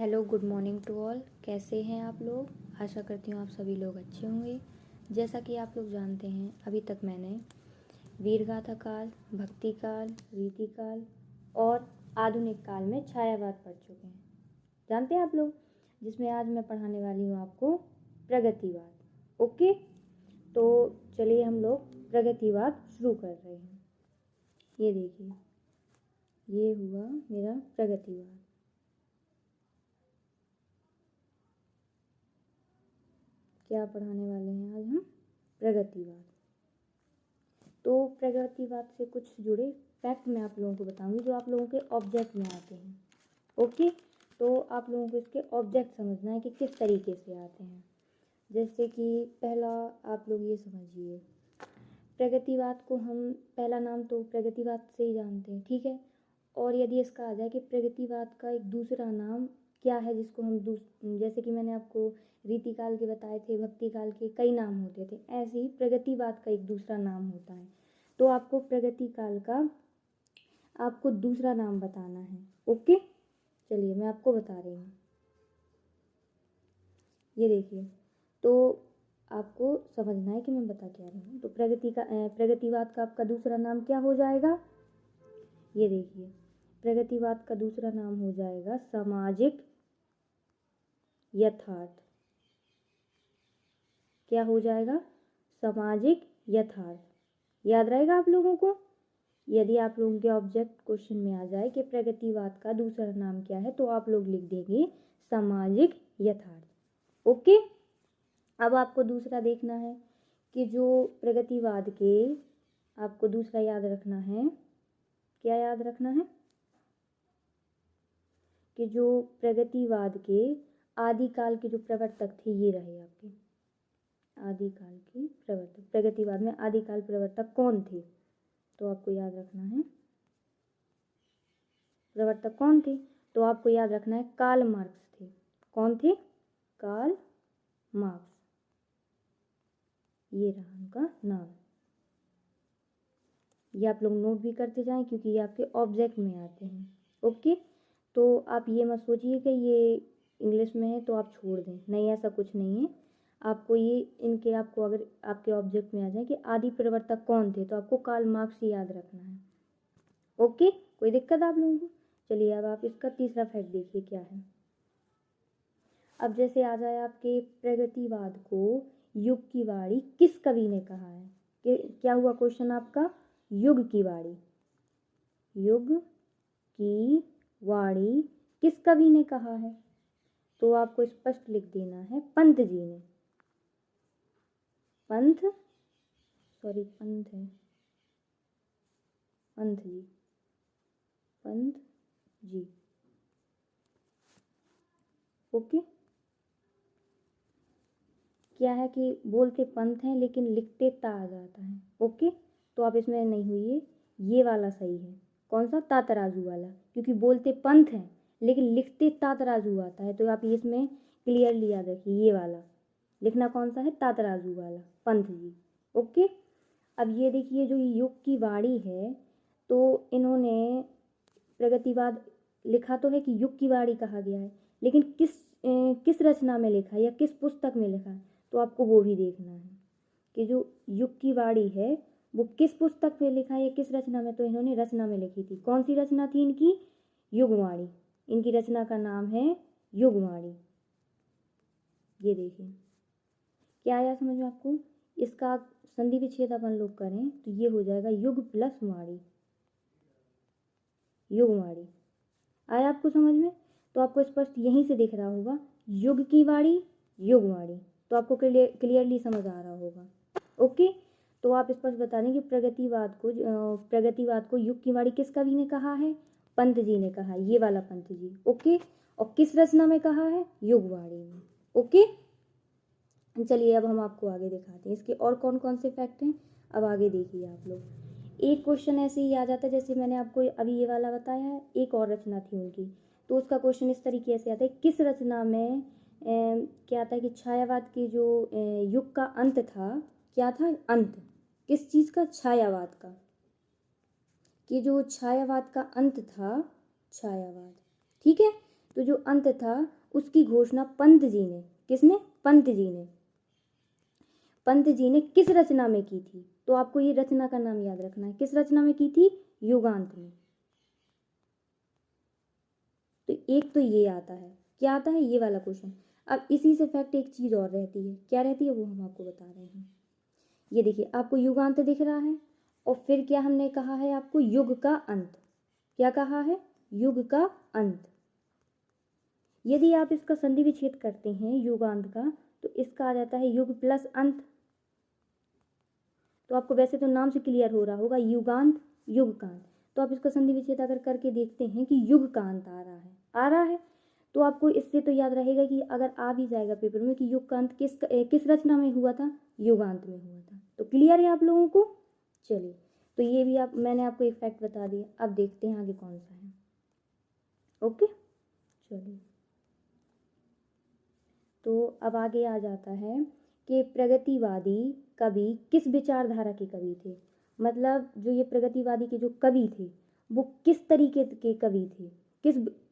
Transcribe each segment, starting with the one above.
Hello, good morning to all. कैसे हैं आप लोग? आशा करती हूँ आप सभी लोग अच्छे होंगे। जैसा कि आप लोग जानते हैं, अभी तक मैंने वीरगाथा काल, भक्ति काल, रीति काल और आधुनिक काल में छायावाद पढ़ चुके हैं। जानते हैं आप लोग, जिसमें आज मैं पढ़ाने वाली हूँ आपको प्रगतिवाद। ओके, तो चलिए हम लोग प्रगतिवाद शुरू कर रहे हैं। ये देखिए, ये हुआ मेरा प्रगतिवाद। क्या पढ़ाने वाले हैं आज हम? प्रगतिवाद। तो प्रगतिवाद से कुछ जुड़े फैक्ट मैं आप लोगों को बताऊंगी जो आप लोगों के ऑब्जेक्ट में आते हैं। ओके, तो आप लोगों को इसके ऑब्जेक्ट समझना है कि किस तरीके से आते हैं। जैसे कि पहला आप लोग ये समझिए, प्रगतिवाद को हम पहला नाम तो प्रगतिवाद से ही जानते हैं, ठीक है। और यदि इसका आ जाए कि प्रगतिवाद का एक दूसरा नाम क्या है, जिसको हम जैसे कि मैंने आपको रीतिकाल के बताए थे, भक्ति काल के कई नाम होते थे, ऐसे ही प्रगतिवाद का एक दूसरा नाम होता है। तो आपको प्रगति काल का आपको दूसरा नाम बताना है। ओके, चलिए मैं आपको बता रही हूँ। ये देखिए, तो आपको समझना है कि मैं बता क्या रही हूँ। तो प्रगतिवाद का आपका दूसरा नाम क्या हो जाएगा? ये देखिए, प्रगतिवाद का दूसरा नाम हो जाएगा सामाजिक यथार्थ। क्या हो जाएगा? सामाजिक यथार्थ। याद रहेगा आप लोगों को? यदि आप लोगों के ऑब्जेक्ट क्वेश्चन में आ जाए कि प्रगतिवाद का दूसरा नाम क्या है, तो आप लोग लिख देंगे सामाजिक यथार्थ। ओके, अब आपको दूसरा देखना है कि जो प्रगतिवाद के आपको दूसरा याद रखना है। क्या याद रखना है? कि जो प्रगतिवाद के आदिकाल के जो प्रवर्तक थे, ये रहे आपके आदिकाल के प्रवर्तक। प्रगतिवाद में आदिकाल प्रवर्तक कौन थे? तो आपको याद रखना है प्रवर्तक कौन थे। तो आपको याद रखना है कार्ल मार्क्स थे। कौन थे? Karl Marx. ये रहा उनका नाम। ये आप लोग नोट भी करते जाएं क्योंकि ये आपके ऑब्जेक्ट में आते हैं। ओके, तो आप ये मत सोचिए कि ये इंग्लिश में है तो आप छोड़ दें, नहीं, ऐसा कुछ नहीं है। आपको ये इनके आपको अगर आपके ऑब्जेक्ट में आ जाए कि आदि प्रवर्तक कौन थे, तो आपको कार्ल मार्क्स ही याद रखना है। ओके, कोई दिक्कत आप लोगों को? चलिए, अब आप इसका तीसरा फैक्ट देखिए क्या है। अब जैसे आ जाए आपके प्रगतिवाद को युग की वाणी किस कवि ने कहा है? कि क्या हुआ क्वेश्चन आपका? युग की वाणी। युग की वाणी किस कवि ने कहा है? तो आपको स्पष्ट लिख देना है पंत जी ने। पंत है, पंत जी, पंत जी। ओके, क्या है कि बोलते पंथ हैं लेकिन लिखते ता आ जाता है। ओके, तो आप इसमें नहीं हुई, ये वाला सही है। कौन सा? ता तराजू वाला, क्योंकि बोलते पंथ हैं लेकिन लिखते ता तराजू आता है। तो आप इसमें क्लियरली याद रखिए, ये वाला लिखना कौन सा है? ता तराजू वाला, पंथ जी। ओके, अब ये देखिए, जो युग की वाणी है, तो इन्होंने प्रगतिवाद लिखा तो है कि युग की वाणी कहा गया है, लेकिन किस रचना में लिखा है या किस पुस्तक में लिखा है, तो आपको वो भी देखना है कि जो युग की वाणी है वो किस पुस्तक में लिखा है या किस रचना में। तो इन्होंने रचना में लिखी थी। कौन सी रचना थी इनकी? युगवाणी। इनकी रचना का नाम है युगवाणी। ये देखिए, क्या आया समझ में आपको? इसका संधि विच्छेद अपन लोग करें तो ये हो जाएगा युग प्लस वाणी, युगवाणी। आया आपको समझ में? तो आपको स्पष्ट यहीं से दिख रहा होगा युग की वाणी, युगवाणी। तो आपको क्लियरली समझ आ रहा होगा। ओके, तो आप स्पष्ट बता दें कि प्रगतिवाद को युग की वाणी किस कवि ने कहा है? पंत जी ने कहा, ये वाला पंत जी। ओके, और किस रचना में कहा है? युगवाणी में। ओके, चलिए अब हम आपको आगे दिखाते हैं इसके और कौन कौन से फैक्ट हैं। अब आगे देखिए आप लोग, एक क्वेश्चन ऐसे ही आ जाता है जैसे मैंने आपको अभी ये वाला बताया है। एक और रचना थी उनकी, तो उसका क्वेश्चन इस तरीके से आता है, किस रचना में क्या आता है कि छायावाद की जो युग का अंत था, क्या था अंत? किस चीज़ का? छायावाद का। कि जो छायावाद का अंत था, छायावाद, ठीक है। तो जो अंत था उसकी घोषणा पंत जी ने, किसने? पंत जी ने। पंत जी ने किस रचना में की थी? तो आपको ये रचना का नाम याद रखना है। किस रचना में की थी? युगांत में। तो एक तो ये आता है, क्या आता है? ये वाला क्वेश्चन। अब इसी से फैक्ट एक चीज और रहती है, क्या रहती है वो हम आपको बता रहे हैं। ये देखिए आपको युगांत दिख रहा है और फिर क्या हमने कहा है आपको? युग का अंत। क्या कहा है? युग का अंत। यदि आप इसका संधि विच्छेद करते हैं युगांत का, तो इसका आ जाता है युग प्लस अंत। तो आपको वैसे तो नाम से क्लियर हो रहा होगा युगांत युगकांत। तो आप इसका संधि विच्छेद अगर करके देखते हैं कि युगकांत आ रहा है, आ रहा है, तो आपको इससे तो याद रहेगा कि अगर आ भी जाएगा पेपर में कि युगकांत किस रचना में हुआ था? युगांत में हुआ था। तो क्लियर है आप लोगों को? चलिए, तो ये भी मैंने आपको एक फैक्ट बता दिया। अब देखते हैं आगे कौन सा है। ओके, चलिए, तो अब आगे आ जाता है कि प्रगतिवादी कवि किस विचारधारा के कवि थे? मतलब जो ये प्रगतिवादी के जो कवि थे वो किस तरीके के कवि थे?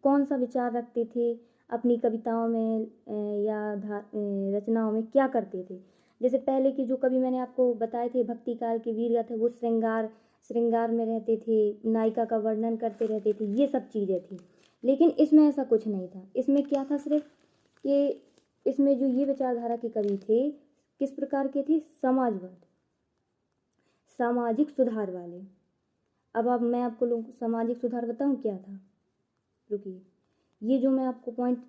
कौन सा विचार रखते थे अपनी कविताओं में या रचनाओं में क्या करते थे? जैसे पहले के जो कवि मैंने आपको बताए थे भक्ति काल के वीरगत है, वो श्रृंगार में रहते थे, नायिका का वर्णन करते रहते थे, ये सब चीज़ें थी। लेकिन इसमें ऐसा कुछ नहीं था। इसमें क्या था? सिर्फ कि इसमें जो ये विचारधारा के कवि थे किस प्रकार के थे? समाजवाद, सामाजिक सुधार वाले। अब मैं आपको लोग सामाजिक सुधार बताऊं क्या था? रुकिए, ये जो मैं आपको पॉइंट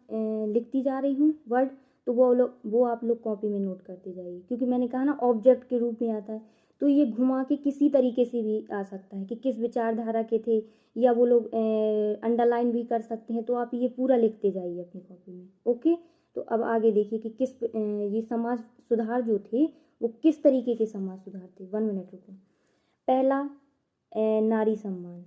लिखती जा रही हूँ वर्ड, तो वो आप लोग कॉपी में नोट करते जाइए, क्योंकि मैंने कहा ना ऑब्जेक्ट के रूप में आता है, तो ये घुमा के किसी तरीके से भी आ सकता है कि किस विचारधारा के थे, या वो लोग अंडरलाइन भी कर सकते हैं। तो आप ये पूरा लिखते जाइए अपनी कॉपी में। ओके, तो अब आगे देखिए कि ये समाज सुधार जो थे वो किस तरीके के समाज सुधार थे। 1 मिनट रुको। पहला नारी सम्मान।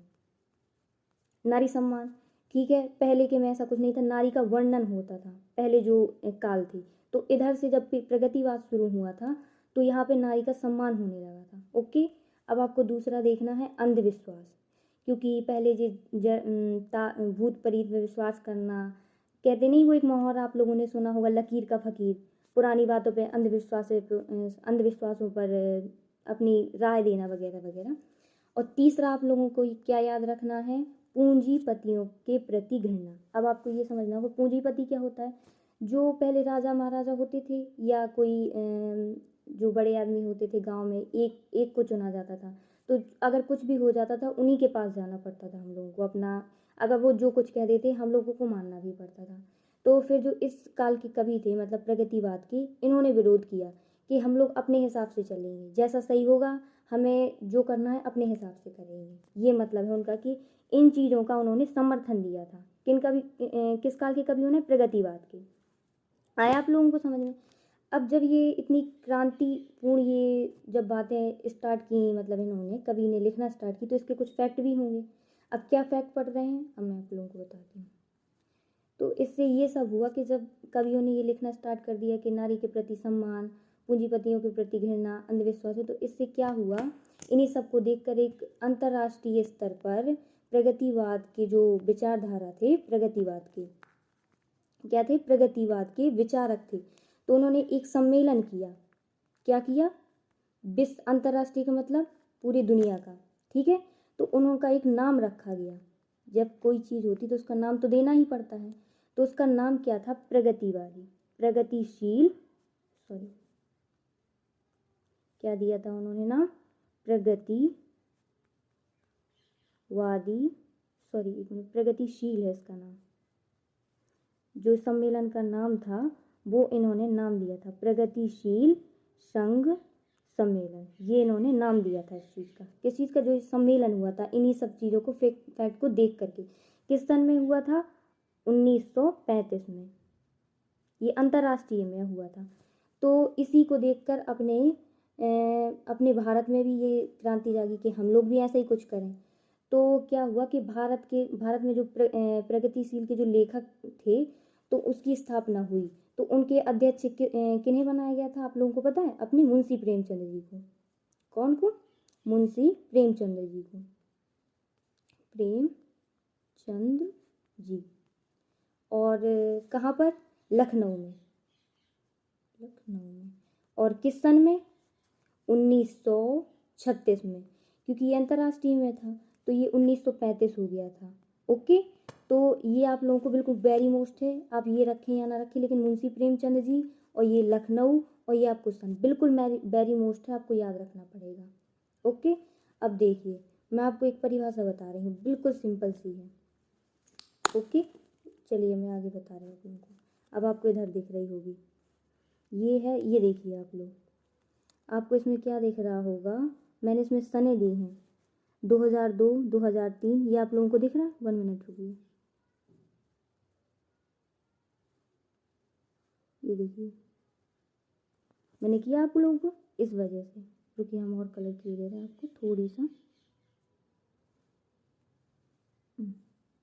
नारी सम्मान, ठीक है, पहले के में ऐसा कुछ नहीं था, नारी का वर्णन होता था पहले जो काल थी। तो इधर से जब प्रगतिवाद शुरू हुआ था तो यहाँ पे नारी का सम्मान होने लगा था। ओके, अब आपको दूसरा देखना है अंधविश्वास, क्योंकि पहले भूत प्रेत में विश्वास करना, कहते नहीं वो एक मुहावरा आप लोगों ने सुना होगा, लकीर का फकीर, पुरानी बातों पे अंधविश्वासों पर अपनी राय देना वगैरह वगैरह। और तीसरा आप लोगों को क्या याद रखना है? पूंजीपतियों के प्रति घृणा। अब आपको ये समझना होगा पूंजीपति क्या होता है। जो पहले राजा महाराजा होते थे या कोई जो बड़े आदमी होते थे गांव में, एक को चुना जाता था, तो अगर कुछ भी हो जाता था उन्हीं के पास जाना पड़ता था हम लोगों को। अपना अगर वो जो कुछ कह देते हम लोगों को मानना भी पड़ता था। तो फिर जो इस काल के कवि थे मतलब प्रगतिवाद के, इन्होंने विरोध किया कि हम लोग अपने हिसाब से चलेंगे, जैसा सही होगा हमें जो करना है अपने हिसाब से करेंगे। ये मतलब है उनका कि इन चीज़ों का उन्होंने समर्थन दिया था। किस काल के कवियों ने? प्रगतिवाद के। आया आप लोगों को समझ में? अब जब ये इतनी क्रांतिपूर्ण ये जब बातें स्टार्ट की, मतलब इन्होंने कवि ने लिखना स्टार्ट की, तो इसके कुछ फैक्ट भी होंगे। अब क्या फैक्ट पढ़ रहे हैं अब मैं आप लोगों को बताती हूँ। तो इससे ये सब हुआ कि जब कवियों ने ये लिखना स्टार्ट कर दिया कि नारी के प्रति सम्मान, पूंजीपतियों के प्रति घृणा, अंधविश्वास है, तो इससे क्या हुआ? इन्हीं सबको देखकर एक अंतर्राष्ट्रीय स्तर पर प्रगतिवाद के जो विचारधारा थे, प्रगतिवाद के क्या थे? प्रगतिवाद के विचारक थे, तो उन्होंने एक सम्मेलन किया। क्या किया? विश्व अंतर्राष्ट्रीय का मतलब पूरी दुनिया का, ठीक है। तो उनका एक नाम रखा गया। जब कोई चीज़ होती तो उसका नाम तो देना ही पड़ता है, तो उसका नाम क्या था? प्रगतिवादी, प्रगतिशील, सॉरी क्या दिया था उन्होंने नाम? प्रगतिवादी, सॉरी एक मिनट, प्रगतिशील है इसका नाम। जो सम्मेलन का नाम था वो इन्होंने नाम दिया था प्रगतिशील संघ सम्मेलन। ये इन्होंने नाम दिया था इस चीज़ का। किस चीज़ का? जो सम्मेलन हुआ था इन्हीं सब चीज़ों को फैक्ट को देख करके। किस सन में हुआ था? 1935 में। ये अंतर्राष्ट्रीय में हुआ था। तो इसी को देखकर अपने भारत में भी ये क्रांति जागी कि हम लोग भी ऐसा ही कुछ करें। तो क्या हुआ कि भारत में जो प्रगतिशील के जो लेखक थे तो उसकी स्थापना हुई। तो उनके अध्यक्ष किन्हें बनाया गया था आप लोगों को पता है? अपने मुंशी प्रेमचंद जी को। कौन को? मुंशी प्रेमचंद जी को, प्रेमचंद जी। और कहाँ पर, लखनऊ में, और किस सन में, 1936 में, क्योंकि ये अंतर्राष्ट्रीय में था तो ये 1935 हो गया था। ओके, तो ये आप लोगों को बिल्कुल वेरी मोस्ट है, आप ये रखें या ना रखें, लेकिन मुंशी प्रेमचंद जी और ये लखनऊ और ये आपको सन बिल्कुल वेरी मोस्ट है, आपको याद रखना पड़ेगा। ओके, अब देखिए मैं आपको एक परिभाषा बता रही हूँ, बिल्कुल सिंपल सी है। ओके, चलिए मैं आगे बता रही हूँ तुमको। अब आपको इधर दिख रही होगी, ये है, ये देखिए आप लोग, आपको इसमें क्या दिख रहा होगा, मैंने इसमें सने दी हैं 2002, 2003, ये आप लोगों को दिख रहा है। 1 मिनट रुकिए, ये देखिए मैंने किया आप लोगों को इस वजह से। रुकिए हम और कलर किए दे रहे हैं आपको थोड़ी सा,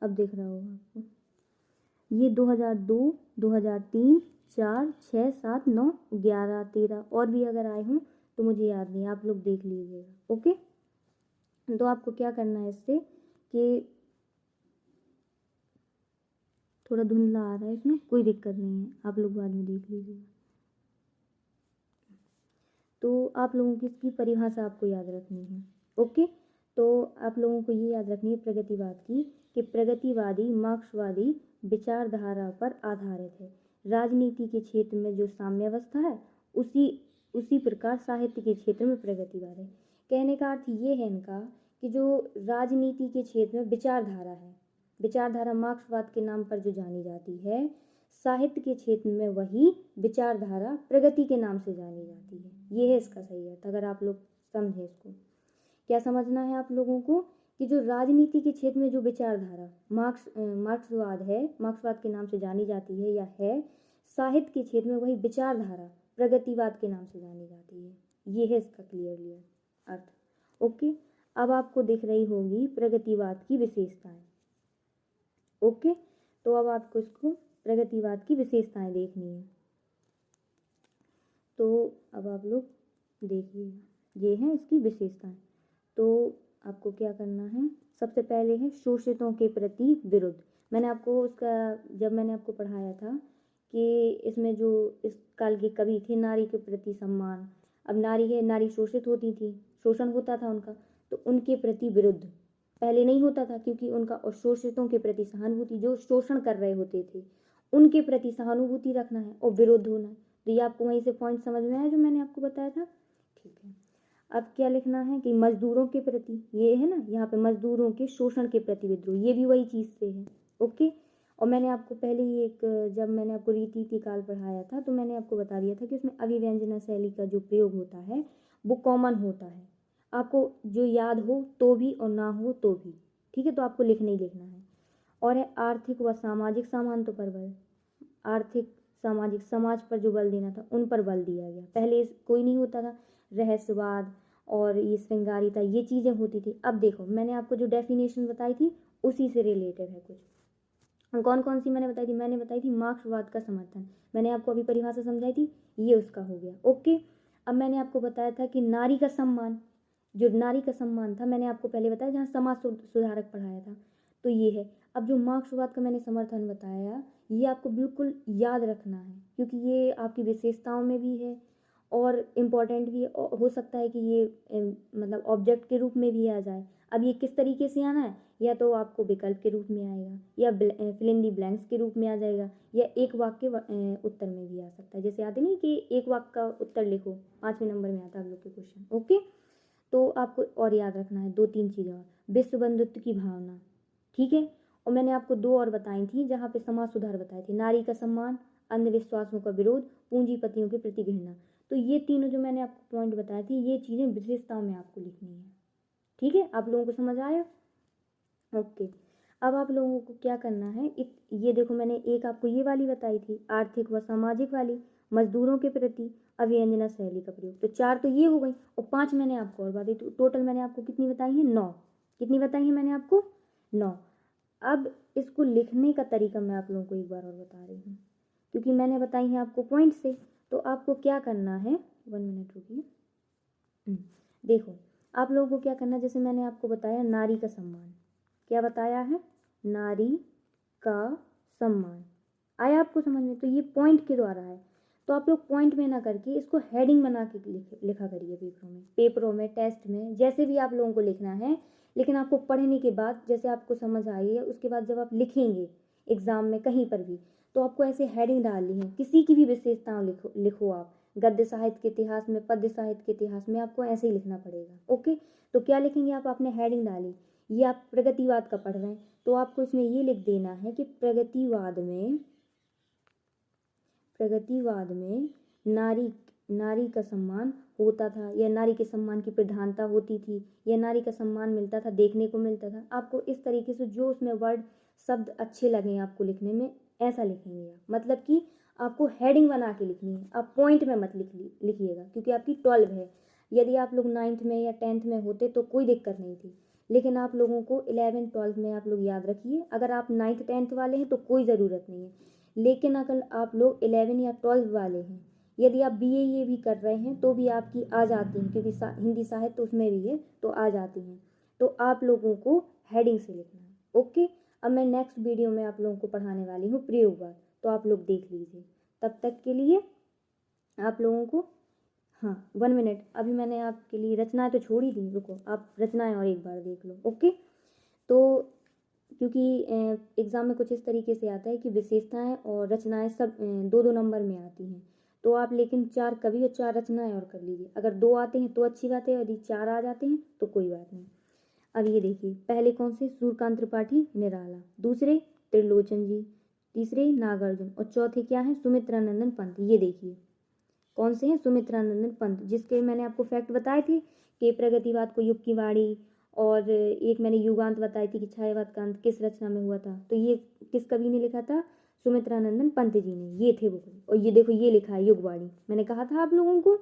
अब दिख रहा होगा आपको, ये 2002, 2003, 4, 6, 7, 9, 11, 13 और भी अगर आए हों तो मुझे याद नहीं, आप लोग देख लीजिएगा। ओके, तो आपको क्या करना है इससे कि थोड़ा धुंधला आ रहा है, इसमें कोई दिक्कत नहीं है, आप लोग बाद में देख लीजिएगा। तो आप लोगों की इसकी परिभाषा आपको याद रखनी है। ओके, तो आप लोगों को ये याद रखनी है प्रगतिवाद की, कि प्रगतिवादी मार्क्सवादी विचारधारा पर आधारित है। राजनीति के क्षेत्र में जो साम्यावस्था है उसी प्रकार साहित्य के क्षेत्र में प्रगतिवाद है। कहने का अर्थ ये है इनका कि जो राजनीति के क्षेत्र में विचारधारा है, विचारधारा मार्क्सवाद के नाम पर जो जानी जाती है, साहित्य के क्षेत्र में वही विचारधारा प्रगति के नाम से जानी जाती है। ये है इसका सही अर्थ, अगर आप लोग समझें इसको। क्या समझना है आप लोगों को कि जो राजनीति के क्षेत्र में जो विचारधारा मार्क्सवाद है, मार्क्सवाद के नाम से जानी जाती है या है, साहित्य के क्षेत्र में वही विचारधारा प्रगतिवाद के नाम से जानी जाती है। ये है इसका क्लियरली अर्थ। ओके, अब आपको दिख रही होगी प्रगतिवाद की विशेषताएं। ओके, तो अब आपको इसको प्रगतिवाद की विशेषताएं देखनी है, तो अब आप लोग देखिए, ये हैं इसकी विशेषताएं। तो आपको क्या करना है, सबसे पहले है शोषितों के प्रति विरुद्ध। मैंने आपको उसका, जब मैंने आपको पढ़ाया था कि इसमें जो इस काल के कवि थे, नारी के प्रति सम्मान। अब नारी है, नारी शोषित होती थी, शोषण होता था उनका, तो उनके प्रति विरुद्ध पहले नहीं होता था, क्योंकि उनका, और शोषितों के प्रति सहानुभूति, जो शोषण कर रहे होते थे उनके प्रति सहानुभूति रखना है और विरोध होना है। तो ये आपको वहीं से पॉइंट समझ में आया जो मैंने आपको बताया था। ठीक है, अब क्या लिखना है कि मजदूरों के प्रति, ये है ना यहाँ पे, मजदूरों के शोषण के प्रति विद्रोह, ये भी वही चीज़ से है। ओके, और मैंने आपको पहले ही एक, जब मैंने आपको रीति काल पढ़ाया था तो मैंने आपको बता दिया था कि उसमें अभिव्यंजना शैली का जो प्रयोग होता है वो कॉमन होता है, आपको जो याद हो तो भी और ना हो तो भी। ठीक है, तो आपको लिखना ही लिखना है। और है आर्थिक व सामाजिक समानता पर बल। आर्थिक सामाजिक, समाज पर जो बल देना था उन पर बल दिया गया। पहले कोई नहीं होता था, रहस्यवाद और ये श्रृंगारिता, ये चीज़ें होती थी। अब देखो मैंने आपको जो डेफिनेशन बताई थी उसी से रिलेटेड है कुछ। कौन कौन सी मैंने बताई थी, मैंने बताई थी मार्क्सवाद का समर्थन, मैंने आपको अभी परिभाषा समझाई थी, ये उसका हो गया। ओके, अब मैंने आपको बताया था कि नारी का सम्मान, जो नारी का सम्मान था मैंने आपको पहले बताया, जहाँ समाज सुधारक पढ़ाया था, तो ये है। अब जो मार्क्सवाद का मैंने समर्थन बताया, ये आपको बिल्कुल याद रखना है, क्योंकि ये आपकी विशेषताओं में भी है और इम्पॉर्टेंट भी है, और हो सकता है कि ये मतलब ऑब्जेक्ट के रूप में भी आ जाए। अब ये किस तरीके से आना है, या तो आपको विकल्प के रूप में आएगा, या फिल इन दी ब्लैंक्स के रूप में आ जाएगा, या एक वाक्य उत्तर में भी आ सकता है। जैसे आते नहीं कि एक वाक्य का उत्तर लिखो, 5वें नंबर में आता है आप लोग के क्वेश्चन। ओके, तो आपको और याद रखना है 2-3 चीज़ें और, विश्व बंधुत्व की भावना। ठीक है, और मैंने आपको 2 और बताई थी जहाँ पे समाज सुधार बताए थे, नारी का सम्मान, अंधविश्वासों का विरोध, पूंजीपतियों के प्रति घृणा। तो ये तीनों जो मैंने आपको पॉइंट बताए थे, ये चीज़ें विशेषताओं में आपको लिखनी है। ठीक है, आप लोगों को समझ आया। ओके, अब आप लोगों को क्या करना है, ये देखो मैंने एक आपको ये वाली बताई थी, आर्थिक व सामाजिक वाली, मजदूरों के प्रति, अभिव्यंजना शैली का प्रयोग। तो 4 तो ये हो गई, और 5 मैंने आपको और बताई। तो टोटल मैंने आपको कितनी बताई है, 9। कितनी बताई है मैंने आपको, 9। अब इसको लिखने का तरीका मैं आप लोगों को एक बार और बता रही हूँ, क्योंकि मैंने बताई है आपको पॉइंट से। तो आपको क्या करना है, 1 मिनट रुकिए। देखो आप लोगों को क्या करना है, जैसे मैंने आपको बताया नारी का सम्मान, क्या बताया है, नारी का सम्मान। आया आपको समझ में? तो ये पॉइंट के द्वारा है, तो आप लोग पॉइंट में ना करके इसको हेडिंग बना के लिखा करिए पेपरों में टेस्ट में, जैसे भी आप लोगों को लिखना है। लेकिन आपको पढ़ने के बाद जैसे आपको समझ आई है, उसके बाद जब आप लिखेंगे एग्ज़ाम में कहीं पर भी, तो आपको ऐसे हेडिंग डालनी है। किसी की भी विशेषताओं लिखो आप, गद्य साहित्य के इतिहास में, पद्य साहित्य के इतिहास में, आपको ऐसे ही लिखना पड़ेगा। ओके, तो क्या लिखेंगे आप? आपने हेडिंग डाली, ये आप प्रगतिवाद का पढ़ रहे हैं, तो आपको इसमें ये लिख देना है कि प्रगतिवाद में नारी का सम्मान होता था, या नारी के सम्मान की प्रधानता होती थी, या नारी का सम्मान मिलता था, देखने को मिलता था। आपको इस तरीके से जो उसमें वर्ड शब्द अच्छे लगे आपको लिखने में, ऐसा लिखेंगे आप। मतलब कि आपको हेडिंग बना के लिखनी है, आप पॉइंट में मत लिखिएगा, क्योंकि आपकी 12 है। यदि आप लोग 9th में या 10th में होते तो कोई दिक्कत नहीं थी, लेकिन आप लोगों को 11 12 में आप लोग याद रखिए। अगर आप 9th 10th वाले हैं तो कोई ज़रूरत नहीं है, लेकिन अगर आप लोग 11 या 12 वाले हैं, यदि आप BA ये भी कर रहे हैं तो भी आपकी आ जाती हैं, क्योंकि हिंदी साहित्य तो उसमें भी है, तो आ जाती हैं। तो आप लोगों को हेडिंग से लिखना है। ओके, अब मैं नेक्स्ट वीडियो में आप लोगों को पढ़ाने वाली हूँ प्रयोगवाद, तो आप लोग देख लीजिए। तब तक के लिए आप लोगों को, हाँ 1 मिनट, अभी मैंने आपके लिए रचनाएं तो छोड़ ही दी, रुको आप रचनाएं और एक बार देख लो। ओके, तो क्योंकि एग्ज़ाम में कुछ इस तरीके से आता है कि विशेषताएं और रचनाएं सब 2-2 नंबर में आती हैं, तो आप लेकिन 4 कवि और 4 रचनाएं और कर लीजिए। अगर 2 आते हैं तो अच्छी बात है, यदि 4 आ जाते हैं तो कोई बात नहीं। अब ये देखिए, पहले कौन से? सूर्यकांत त्रिपाठी निराला, दूसरे त्रिलोचन जी, तीसरे नागार्जुन, और चौथे क्या है? सुमित्रानंदन पंत। ये देखिए कौन से हैं? सुमित्रानंदन पंत, जिसके मैंने आपको फैक्ट बताए थे कि प्रगतिवाद को युग की वाणी, और एक मैंने युगांत बताई थी कि छायावाद का अंत किस रचना में हुआ था, तो ये किस कवि ने लिखा था? सुमित्रानंदन पंत जी ने। ये थे वो कवि, और ये देखो ये लिखा है युगवाणी, मैंने कहा था आप लोगों को,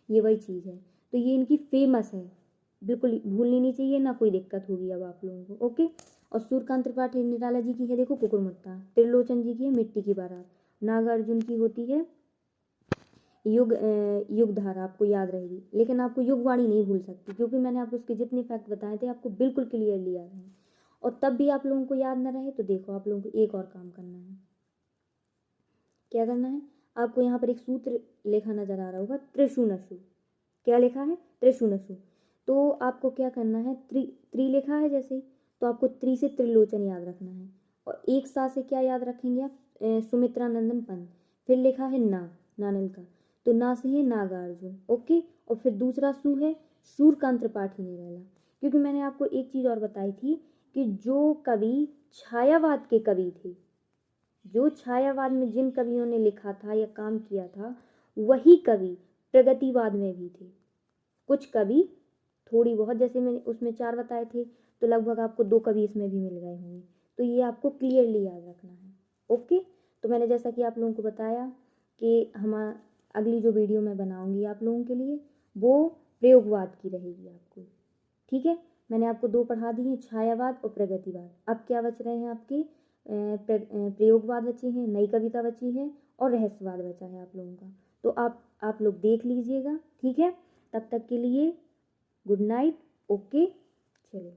ये वही चीज़ है। तो ये इनकी फेमस है, बिल्कुल भूलनी नहीं चाहिए, ना कोई दिक्कत होगी अब आप लोगों को। ओके, और सूर्यकांत त्रिपाठी निराला जी की है देखो कुकुरमुत्ता, त्रिलोचन जी की है मिट्टी की बारात, नागार्जुन की होती है युग धारा, आपको याद रहेगी। लेकिन आपको युगवाणी नहीं भूल सकती, क्योंकि मैंने आपको उसके जितने फैक्ट बताए थे आपको बिल्कुल क्लियरली याद हैं। और तब भी आप लोगों को याद ना रहे तो देखो, आप लोगों को एक और काम करना है। क्या करना है? आपको यहाँ पर एक सूत्र लिखा नजर आ रहा होगा, त्रिशुनसु। क्या लिखा है? त्रिशुनसु। तो आपको क्या करना है? त्रि लिखा है जैसे, तो आपको त्रि से त्रिलोचन याद रखना है, और एक सा से क्या याद रखेंगे आप? सुमित्रानंदन पंत। फिर लिखा है नानल का, तो ना से है नागार्जुन। ओके, और फिर दूसरा सु है सूर्यकांत त्रिपाठी निराला। क्योंकि मैंने आपको एक चीज़ और बताई थी कि जो कवि छायावाद के कवि थे, जो छायावाद में जिन कवियों ने लिखा था या काम किया था, वही कवि प्रगतिवाद में भी थे। कुछ कवि थोड़ी बहुत, जैसे मैंने उसमें 4 बताए थे, तो लगभग आपको 2 कवि इसमें भी मिल गए होंगे। तो ये आपको क्लियरली याद रखना है। ओके, तो मैंने जैसा कि आप लोगों को बताया कि अगली जो वीडियो मैं बनाऊंगी आप लोगों के लिए, वो प्रयोगवाद की रहेगी आपको। ठीक है, मैंने आपको 2 पढ़ा दी हैं, छायावाद और प्रगतिवाद। अब क्या बच रहे हैं आपके? प्रयोगवाद बचे हैं, नई कविता बची है, और रहस्यवाद बचा है आप लोगों का। तो आप लोग देख लीजिएगा। ठीक है, तब तक के लिए गुड नाइट। ओके, चलो।